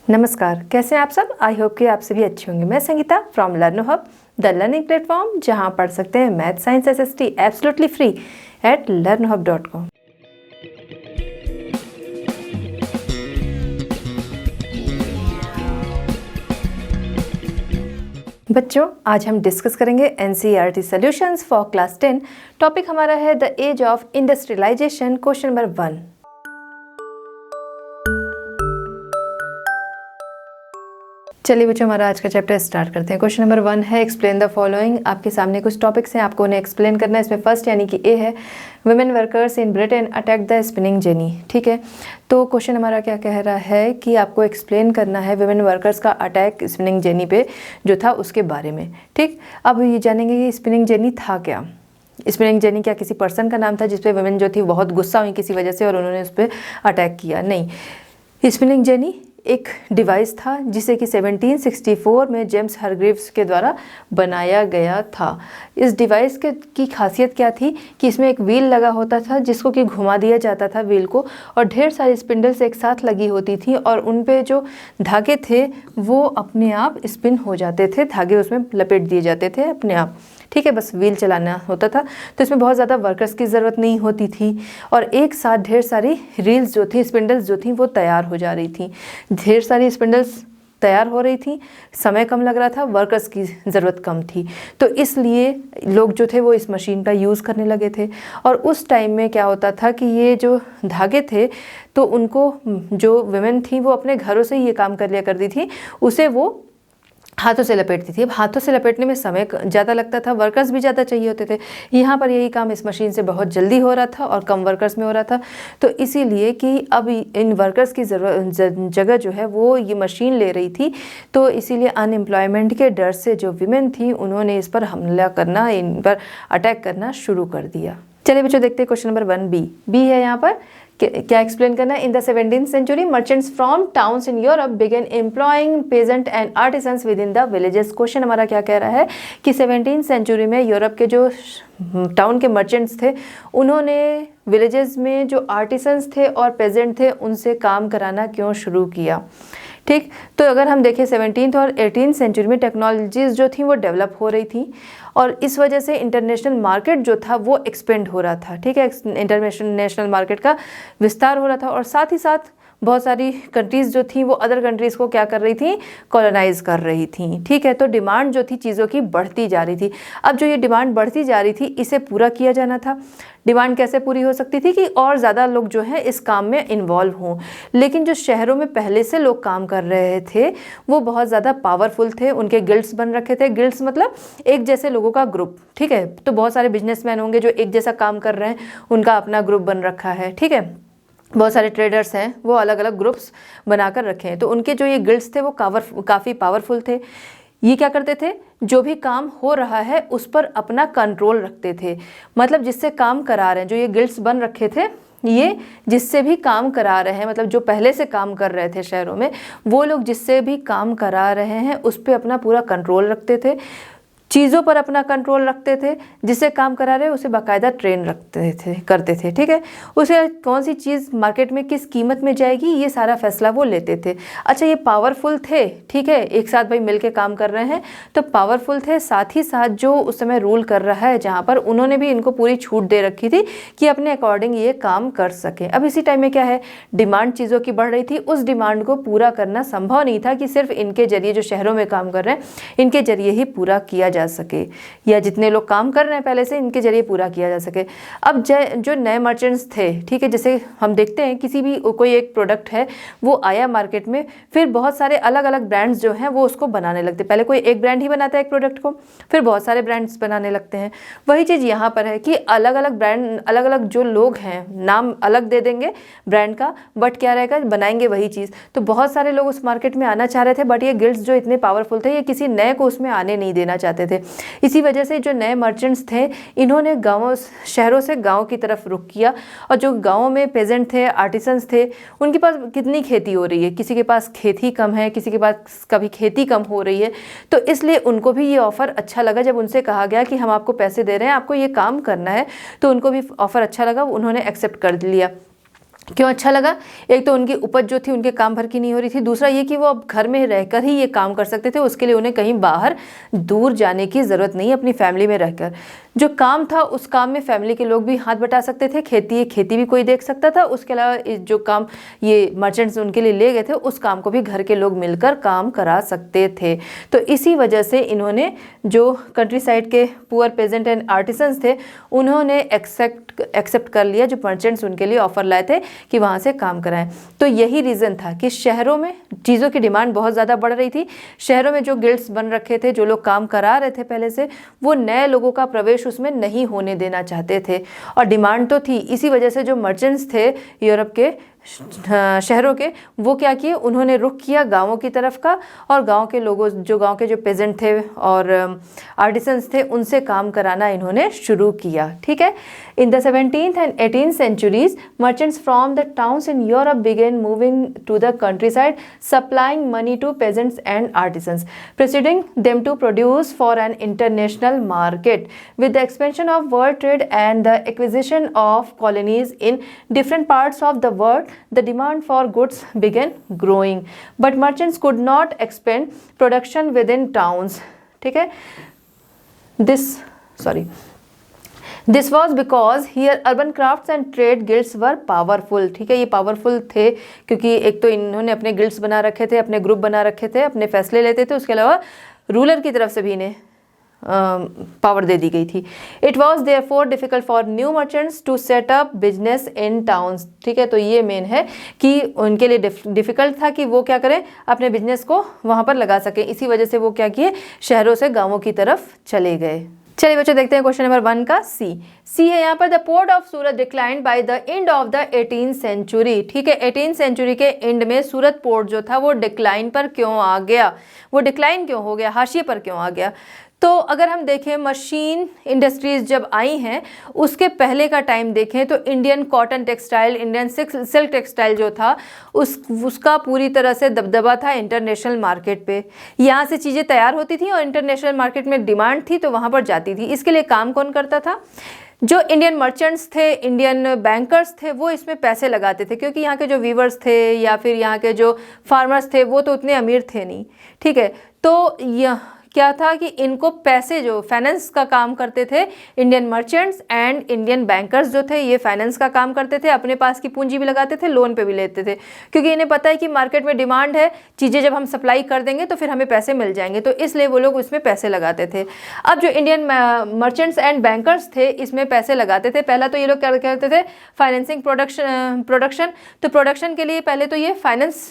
नमस्कार, कैसे हैं आप सब। आई होप कि आप सभी अच्छे होंगे। मैं Sangeeta from Learno Hub, the learning platform, जहां पढ़ सकते हैं math science SST absolutely free at learnhub.com। बच्चों, आज हम डिस्कस करेंगे NCERT solutions for class 10। Topic हमारा है the age of industrialization, question number 1। चलिए बच्चों, हमारा आज का चैप्टर स्टार्ट करते हैं। क्वेश्चन नंबर 1 है एक्सप्लेन द फॉलोइंग। आपके सामने कुछ टॉपिक्स हैं, आपको उन्हें एक्सप्लेन करना है। इसमें फर्स्ट यानी कि ए है, women workers in Britain attack the spinning jenny. ठीक है, तो क्वेश्चन हमारा क्या कह रहा है कि आपको एक्सप्लेन करना है वुमेन वर्कर्स का अटैक स्पिनिंग जेनी पे जो था उसके बारे में। ठीक, अब ये जानेंगे कि स्पिनिंग जेनी था क्या। स्पिनिंग जेनी क्या किसी पर्सन का नाम था जिसपे वुमेन जो थी बहुत गुस्सा हुई किसी वजह से और उन्होंने उस पर अटैक किया? नहीं, स्पिनिंग जेनी एक डिवाइस था जिसे कि 1764 में जेम्स हरग्रीव्स के द्वारा बनाया गया था। इस डिवाइस की खासियत क्या थी कि इसमें एक व्हील लगा होता था जिसको कि घुमा दिया जाता था व्हील को, और ढेर सारी स्पिंडल्स एक साथ लगी होती थी और उन पे जो धागे थे वो अपने आप स्पिन हो जाते थे, धागे उसमें लपेट दिए जाते थे अपने आप। ठीक है, बस व्हील चलाना होता था, तो इसमें बहुत ज़्यादा वर्कर्स की ज़रूरत नहीं होती थी और एक साथ ढेर सारी रील्स जो थी, स्पिंडल्स जो थी वो तैयार हो जा रही थी। ढेर सारी स्पिंडल्स तैयार हो रही थी, समय कम लग रहा था, वर्कर्स की ज़रूरत कम थी, तो इसलिए लोग जो थे वो इस मशीन का यूज़ करने लगे थे। और उस टाइम में क्या होता था कि ये जो धागे थे तो उनको जो वुमेन थी वो अपने घरों से ही ये काम कर लिया करती थी, उसे वो हाथों से लपेटती थी। अब हाथों से लपेटने में समय ज़्यादा लगता था, वर्कर्स भी ज़्यादा चाहिए होते थे। यहाँ पर यही काम इस मशीन से बहुत जल्दी हो रहा था और कम वर्कर्स में हो रहा था, तो इसीलिए कि अब इन वर्कर्स की जगह जो है वो ये मशीन ले रही थी, तो इसीलिए अनएम्प्लॉयमेंट के डर से जो वीमेन थी उन्होंने इस पर हमला करना, इन पर अटैक करना शुरू कर दिया। चलिए बच्चों, देखते हैं क्वेश्चन नंबर 1 बी है यहाँ पर क्या एक्सप्लेन करना है। In the 17th century merchants from towns in Europe began employing peasant and artisans within the villages. Question हमारा क्या कह रहा है कि 17th century में यूरोप के जो टाउन के मर्चेंट्स थे उन्होंने विलेजेस में जो आर्टिसंस थे और पेजेंट थे उनसे काम कराना क्यों शुरू किया। ठीक, तो अगर हम देखें 17th और 18th सेंचुरी में टेक्नोलॉजीज़ जो थी वो डेवलप हो रही थी और इस वजह से इंटरनेशनल मार्केट जो था वो एक्सपेंड हो रहा था। ठीक है, इंटरनेशनल मार्केट का विस्तार हो रहा था और साथ ही साथ बहुत सारी कंट्रीज़ जो थी वो अदर कंट्रीज़ को क्या कर रही थी, कॉलोनाइज कर रही थी। ठीक है, तो डिमांड जो थी चीज़ों की बढ़ती जा रही थी। अब जो ये डिमांड बढ़ती जा रही थी इसे पूरा किया जाना था। डिमांड कैसे पूरी हो सकती थी कि और ज़्यादा लोग जो है इस काम में इन्वॉल्व हों, लेकिन जो शहरों में पहले से लोग काम कर रहे थे वो बहुत ज़्यादा पावरफुल थे, उनके गिल्ड्स बन रखे थे। गिल्ड्स मतलब एक जैसे लोगों का ग्रुप। ठीक है, तो बहुत सारे बिजनेसमैन होंगे जो एक जैसा काम कर रहे हैं, उनका अपना ग्रुप बन रखा है। ठीक है, बहुत सारे ट्रेडर्स हैं वो अलग अलग ग्रुप्स बनाकर रखे हैं, तो उनके जो ये गिल्ड्स थे वो काफ़ी पावरफुल थे। ये क्या करते थे, जो भी काम हो रहा है उस पर अपना कंट्रोल रखते थे। मतलब जिससे काम करा रहे हैं, जो ये गिल्ड्स बन रखे थे, ये जिससे भी काम करा रहे हैं, मतलब जो पहले से काम कर रहे थे शहरों में, वो लोग जिससे भी काम करा रहे हैं उस पर अपना पूरा कंट्रोल रखते थे, चीज़ों पर अपना कंट्रोल रखते थे। जिससे काम करा रहे उसे बाकायदा ट्रेन करते थे। ठीक है, उसे कौन सी चीज़ मार्केट में किस कीमत में जाएगी ये सारा फैसला वो लेते थे। अच्छा, ये पावरफुल थे। ठीक है, एक साथ भाई मिलके काम कर रहे हैं तो पावरफुल थे, साथ ही साथ जो उस समय रूल कर रहा है जहाँ पर, उन्होंने भी इनको पूरी छूट दे रखी थी कि अपने अकॉर्डिंग ये काम कर सकें। अब इसी टाइम में क्या है, डिमांड चीज़ों की बढ़ रही थी, उस डिमांड को पूरा करना संभव नहीं था कि सिर्फ इनके जरिए, जो शहरों में काम कर रहे हैं इनके जरिए ही पूरा किया जा सके, या जितने लोग काम कर रहे हैं पहले से इनके जरिए पूरा किया जा सके। अब जो नए मर्चेंट्स थे, ठीक है, जैसे हम देखते हैं किसी भी कोई एक प्रोडक्ट है वो आया मार्केट में, फिर बहुत सारे अलग अलग ब्रांड्स जो हैं वो उसको बनाने लगते। पहले कोई एक ब्रांड ही बनाता है एक प्रोडक्ट को, फिर बहुत सारे ब्रांड्स बनाने लगते हैं। वही चीज़ यहाँ पर है कि अलग अलग ब्रांड, अलग अलग जो लोग हैं नाम अलग दे देंगे ब्रांड का, बट क्या रहेगा, बनाएंगे वही चीज़। तो बहुत सारे लोग उस मार्केट में आना चाह रहे थे, बट ये गिल्ड्स जो इतने पावरफुल थे ये किसी नए को उसमें आने नहीं देना चाहते थे। इसी वजह से जो नए मर्चेंट्स थे इन्होंने गाँवों, शहरों से गाँव की तरफ रुख किया, और जो गाँवों में पेजेंट थे, आर्टिसंस थे, उनके पास कितनी खेती हो रही है, किसी के पास खेती कम है, किसी के पास कभी खेती कम हो रही है, तो इसलिए उनको भी ये ऑफ़र अच्छा लगा। जब उनसे कहा गया कि हम आपको पैसे दे रहे हैं, आपको ये काम करना है, तो उनको भी ऑफ़र अच्छा लगा, उन्होंने एक्सेप्ट कर लिया। क्यों अच्छा लगा? एक तो उनकी उपज जो थी उनके काम भर की नहीं हो रही थी, दूसरा ये कि वो अब घर में रहकर ही ये काम कर सकते थे, उसके लिए उन्हें कहीं बाहर दूर जाने की ज़रूरत नहीं, अपनी फैमिली में रहकर जो काम था उस काम में फैमिली के लोग भी हाथ बटा सकते थे। खेती भी कोई देख सकता था। उसके अलावा जो काम ये मर्चेंट्स उनके लिए ले गए थे उस काम को भी घर के लोग मिलकर काम करा सकते थे। तो इसी वजह से इन्होंने जो कंट्री साइड के पुअर पेजेंट एंड आर्टिसंस थे उन्होंने एक्सेप्ट कर लिया जो मर्चेंट्स उनके लिए ऑफर लाए थे कि वहाँ से काम कराएं। तो यही रीज़न था कि शहरों में चीज़ों की डिमांड बहुत ज़्यादा बढ़ रही थी। शहरों में जो गिल्ड्स बन रखे थे, जो लोग काम करा रहे थे पहले से, वो नए लोगों का प्रवेश उसमें नहीं होने देना चाहते थे और डिमांड तो थी। इसी वजह से जो मर्चेंट्स थे यूरोप के शहरों के, वो क्या किए, उन्होंने रुख किया गांवों की तरफ का और गांव के लोगों गांव के जो पेजेंट थे और आर्टिसंस थे उनसे काम कराना इन्होंने शुरू किया। ठीक है। In the 17th and 18th centuries, merchants from the towns in Europe began moving to the countryside, supplying money to peasants and artisans, persuading them to produce for an international market. With the expansion of world trade and the acquisition of colonies in different parts of the world, the demand for goods began growing. But merchants could not expand production within towns. ठीक है। This was because here urban crafts and trade guilds were powerful. ठीक है, ये powerful थे क्योंकि एक तो इन्होंने अपने गिल्ड्स बना रखे थे, अपने ग्रुप बना रखे थे, अपने फैसले लेते थे, उसके अलावा रूलर की तरफ से भी इन्हें पावर दे दी गई थी। It was therefore difficult for new merchants to set up business in towns. ठीक है, तो ये मेन है कि उनके लिए डिफिकल्ट था कि वो क्या करें, अपने बिजनेस को वहाँ पर लगा सकें। इसी वजह से वो क्या किए, शहरों से गाँवों की तरफ चले गए। चलिए बच्चों देखते हैं क्वेश्चन नंबर 1 का सी है यहाँ पर, the port of Surat declined by the end of the 18th century. ठीक है, 18th सेंचुरी के एंड में सूरत पोर्ट जो था वो डिक्लाइन पर क्यों आ गया, वो डिक्लाइन क्यों हो गया, हाशिए पर क्यों आ गया। तो अगर हम देखें मशीन इंडस्ट्रीज जब आई हैं उसके पहले का टाइम देखें तो Indian cotton textile, Indian silk textile जो था उसका पूरी तरह से दबदबा था इंटरनेशनल मार्केट पे। यहाँ से चीज़ें तैयार होती थी और इंटरनेशनल मार्केट में डिमांड थी तो वहाँ पर जाती थी। इसके लिए काम कौन करता था, जो इंडियन मर्चेंट्स थे, इंडियन बैंकर्स थे, वो इसमें पैसे लगाते थे क्योंकि यहाँ के जो वीवर्स थे या फिर यहाँ के जो फार्मर्स थे वो तो उतने अमीर थे नहीं। ठीक है, तो यह क्या था कि इनको पैसे, जो फाइनेंस का काम करते थे Indian merchants and Indian bankers जो थे, ये फाइनेंस का काम करते थे, अपने पास की पूंजी भी लगाते थे, लोन पे भी लेते थे क्योंकि इन्हें पता है कि मार्केट में डिमांड है, चीज़ें जब हम सप्लाई कर देंगे तो फिर हमें पैसे मिल जाएंगे, तो इसलिए वो लोग इसमें पैसे लगाते थे। अब जो इंडियन मर्चेंट्स एंड बैंकर्स थे इसमें पैसे लगाते थे। पहला तो ये लोग क्या करते थे, फाइनेंसिंग प्रोडक्शन, तो प्रोडक्शन के लिए पहले तो ये फाइनेंस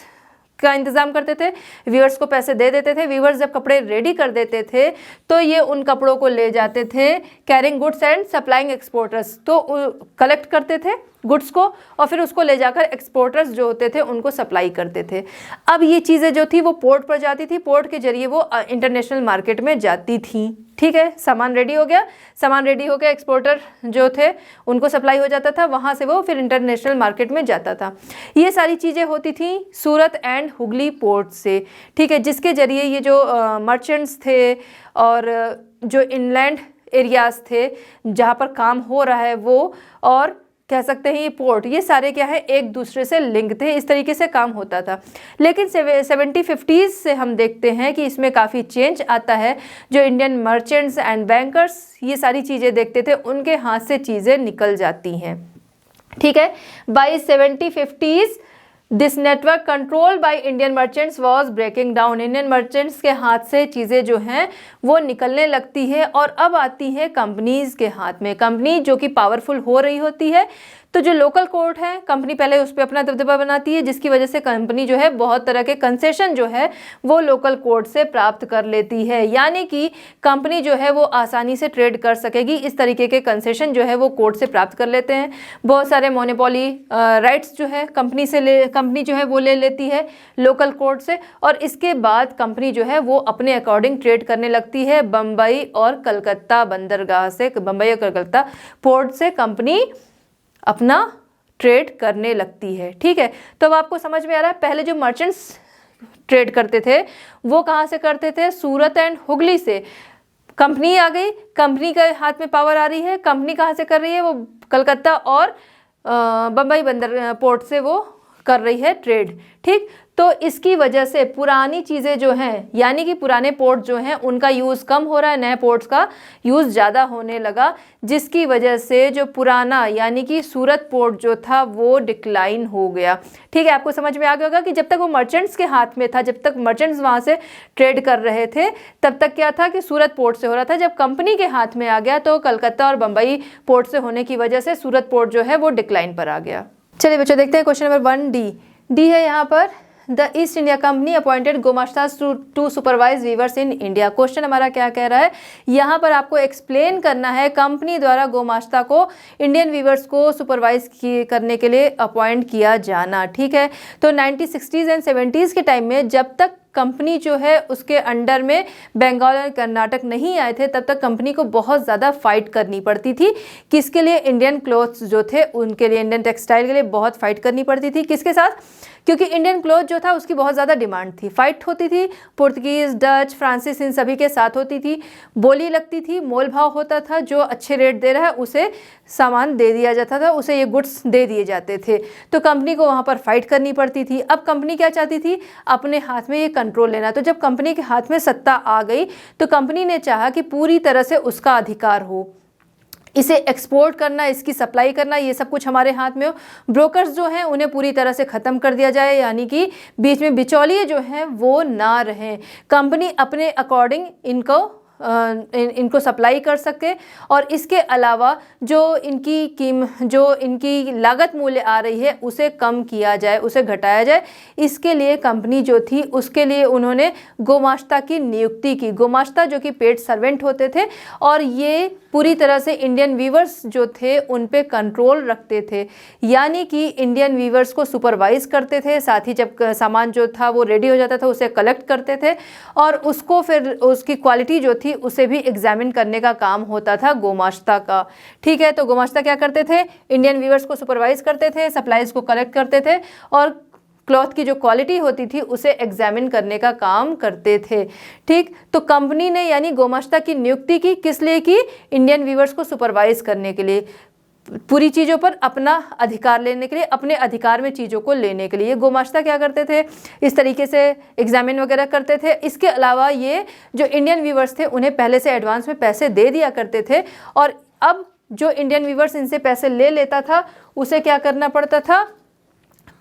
का इंतजाम करते थे, व्यूअर्स को पैसे दे देते थे। व्यूअर्स जब कपड़े रेडी कर देते थे तो ये उन कपड़ों को ले जाते थे carrying goods and supplying exporters, तो कलेक्ट करते थे गुड्स को और फिर उसको ले जाकर एक्सपोर्टर्स जो होते थे उनको सप्लाई करते थे। अब ये चीज़ें जो थी वो पोर्ट पर जाती थी, पोर्ट के जरिए वो इंटरनेशनल मार्केट में जाती थी। ठीक है, सामान रेडी हो गया, सामान रेडी हो गया, एक्सपोर्टर जो थे उनको सप्लाई हो जाता था, वहाँ से वो फिर इंटरनेशनल मार्केट में जाता था। ये सारी चीज़ें होती थी सूरत एंड हुगली पोर्ट से। ठीक है, जिसके जरिए ये जो मर्चेंट्स थे और जो इनलैंड एरियाज थे जहाँ पर काम हो रहा है वो, और कह सकते हैं ये पोर्ट, ये सारे क्या है एक दूसरे से लिंक थे। इस तरीके से काम होता था। लेकिन 70-50s से हम देखते हैं कि इसमें काफ़ी चेंज आता है। जो इंडियन मर्चेंट्स एंड बैंकर्स ये सारी चीज़ें देखते थे उनके हाथ से चीज़ें निकल जाती हैं। ठीक है, by 70-50s this network control by Indian merchants was breaking down. Indian merchants के हाथ से चीज़ें जो हैं वो निकलने लगती है और अब आती है कंपनीज़ के हाथ में। कंपनी जो कि पावरफुल हो रही होती है, तो जो लोकल कोर्ट है, कंपनी पहले उस पर अपना दबदबा बनाती है, जिसकी वजह से कंपनी जो है बहुत तरह के कंसेशन जो है वो लोकल कोर्ट से प्राप्त कर लेती है। यानी कि कंपनी जो है वो आसानी से ट्रेड कर सकेगी, इस तरीके के कंसेशन जो है वो कोर्ट से प्राप्त कर लेते हैं। बहुत सारे मोनोपोली राइट्स जो है कंपनी जो है वो ले लेती है लोकल कोर्ट से, और इसके बाद कंपनी जो है वो अपने अकॉर्डिंग ट्रेड करने लगती है। बम्बई और कलकत्ता बंदरगाह से, बम्बई और कलकत्ता पोर्ट से कंपनी अपना ट्रेड करने लगती है। ठीक है, तो अब आपको समझ में आ रहा है पहले जो मर्चेंट्स ट्रेड करते थे वो कहाँ से करते थे, सूरत एंड हुगली से। कंपनी आ गई, कंपनी के हाथ में पावर आ रही है, कंपनी कहाँ से कर रही है, वो कलकत्ता और बम्बई बंदर पोर्ट से वो कर रही है ट्रेड। ठीक, तो इसकी वजह से पुरानी चीज़ें जो हैं, यानी कि पुराने पोर्ट जो हैं उनका यूज़ कम हो रहा है, नए पोर्ट्स का यूज़ ज़्यादा होने लगा, जिसकी वजह से जो पुराना यानी कि सूरत पोर्ट जो था वो डिक्लाइन हो गया। ठीक है, आपको समझ में आ गया होगा कि जब तक वो मर्चेंट्स के हाथ में था, जब तक मर्चेंट्स वहाँ से ट्रेड कर रहे थे, तब तक क्या था कि सूरत पोर्ट से हो रहा था। जब कंपनी के हाथ में आ गया तो कलकत्ता और बम्बई पोर्ट से होने की वजह से सूरत पोर्ट जो है वो डिक्लाइन पर आ गया। चलिए बच्चों देखते हैं क्वेश्चन नंबर 1D। डी है यहाँ पर, the East India Company appointed gomasthas to supervise weavers in India. Question हमारा क्या कह रहा है, यहाँ पर आपको एक्सप्लेन करना है कंपनी द्वारा गोमास्ता को इंडियन वीवर्स को सुपरवाइज करने के लिए अपॉइंट किया जाना। ठीक है, तो 1960s एंड 70s के टाइम में जब तक कंपनी जो है उसके अंडर में बंगाल और कर्नाटक नहीं आए थे, तब तक कंपनी को बहुत ज़्यादा फाइट करनी पड़ती थी। किसके लिए? इंडियन क्लोथ्स जो थे उनके लिए, इंडियन टेक्सटाइल के लिए बहुत फाइट करनी पड़ती थी। किसके साथ? क्योंकि इंडियन क्लॉथ जो था उसकी बहुत ज़्यादा डिमांड थी, फाइट होती थी, पुर्तगीज़, डच, फ्रांसीस इन सभी के साथ होती थी, बोली लगती थी, मोल भाव होता था, जो अच्छे रेट दे रहा है उसे सामान दे दिया जाता था, उसे ये गुड्स दे दिए जाते थे। तो कंपनी को वहाँ पर फाइट करनी पड़ती थी। अब कंपनी क्या चाहती थी? अपने हाथ में ये कंट्रोल लेना। तो जब कंपनी के हाथ में सत्ता आ गई तो कंपनी ने चाहा कि पूरी तरह से उसका अधिकार हो, इसे एक्सपोर्ट करना, इसकी सप्लाई करना, ये सब कुछ हमारे हाथ में हो। ब्रोकर्स जो हैं उन्हें पूरी तरह से ख़त्म कर दिया जाए, यानी कि बीच में बिचौलिए जो हैं वो ना रहें। कंपनी अपने अकॉर्डिंग इनको सप्लाई कर सके, और इसके अलावा जो इनकी लागत मूल्य आ रही है उसे कम किया जाए, उसे घटाया जाए। इसके लिए कंपनी जो थी उसके लिए उन्होंने गोमास्ता की नियुक्ति की। गोमास्ता जो कि पेड सर्वेंट होते थे और ये पूरी तरह से इंडियन वीवर्स जो थे उन पे कंट्रोल रखते थे, यानी कि इंडियन वीवर्स को सुपरवाइज करते थे। साथ ही जब सामान जो था वो रेडी हो जाता था उसे कलेक्ट करते थे, और उसको फिर उसकी क्वालिटी जो थी उसे भी एग्जामिन करने का काम होता था गोमास्ता का। ठीक है, तो गोमास्ता क्या करते थे? इंडियन वीवर्स को सुपरवाइज करते थे, सप्लाईज को कलेक्ट करते थे, और क्लॉथ की जो क्वालिटी होती थी उसे एग्जामिन करने का काम करते थे। ठीक, तो कंपनी ने यानी गोमास्ता की नियुक्ति की, किस लिए की? इंडियन वीवर्स को सुपरवाइज करने के लिए, पूरी चीज़ों पर अपना अधिकार लेने के लिए, अपने अधिकार में चीज़ों को लेने के लिए। गोमास्ता क्या करते थे? इस तरीके से एग्जामिन वगैरह करते थे। इसके अलावा ये जो इंडियन वीवर्स थे उन्हें पहले से एडवांस में पैसे दे दिया करते थे, और अब जो इंडियन वीवर्स इनसे पैसे ले लेता था उसे क्या करना पड़ता था?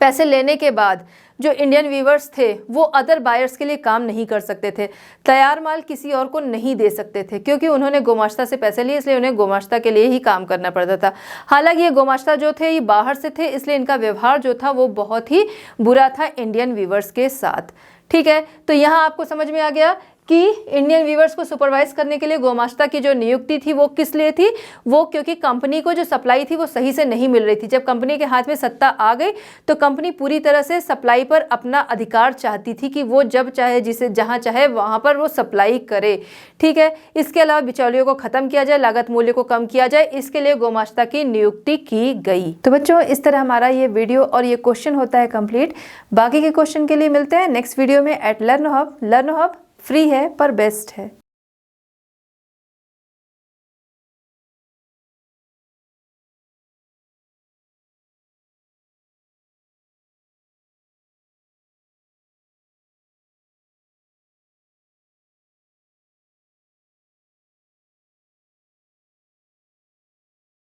पैसे लेने के बाद जो इंडियन वीवर्स थे वो अदर बायर्स के लिए काम नहीं कर सकते थे, तैयार माल किसी और को नहीं दे सकते थे, क्योंकि उन्होंने गोमास्ता से पैसे लिए, इसलिए उन्हें गोमास्ता के लिए ही काम करना पड़ता था। हालांकि ये गोमास्ता जो थे ये बाहर से थे, इसलिए इनका व्यवहार जो था वो बहुत ही बुरा था इंडियन वीवर्स के साथ। ठीक है, तो यहाँ आपको समझ में आ गया कि इंडियन वीवर्स को सुपरवाइज करने के लिए गोमास्ता की जो नियुक्ति थी वो किस लिए थी? वो क्योंकि कंपनी को जो सप्लाई थी वो सही से नहीं मिल रही थी। जब कंपनी के हाथ में सत्ता आ गई तो कंपनी पूरी तरह से सप्लाई पर अपना अधिकार चाहती थी कि वो जब चाहे, जिसे जहां चाहे वहां पर वो सप्लाई करे। ठीक है, इसके अलावा बिचौलियों को खत्म किया जाए, लागत मूल्य को कम किया जाए, इसके लिए गोमास्ता की नियुक्ति की गई। तो बच्चों इस तरह हमारा ये वीडियो और ये क्वेश्चन होता है कंप्लीट। बाकी के क्वेश्चन के लिए मिलते हैं नेक्स्ट वीडियो में at Learn Hub. Learn Hub free है पर बेस्ट है।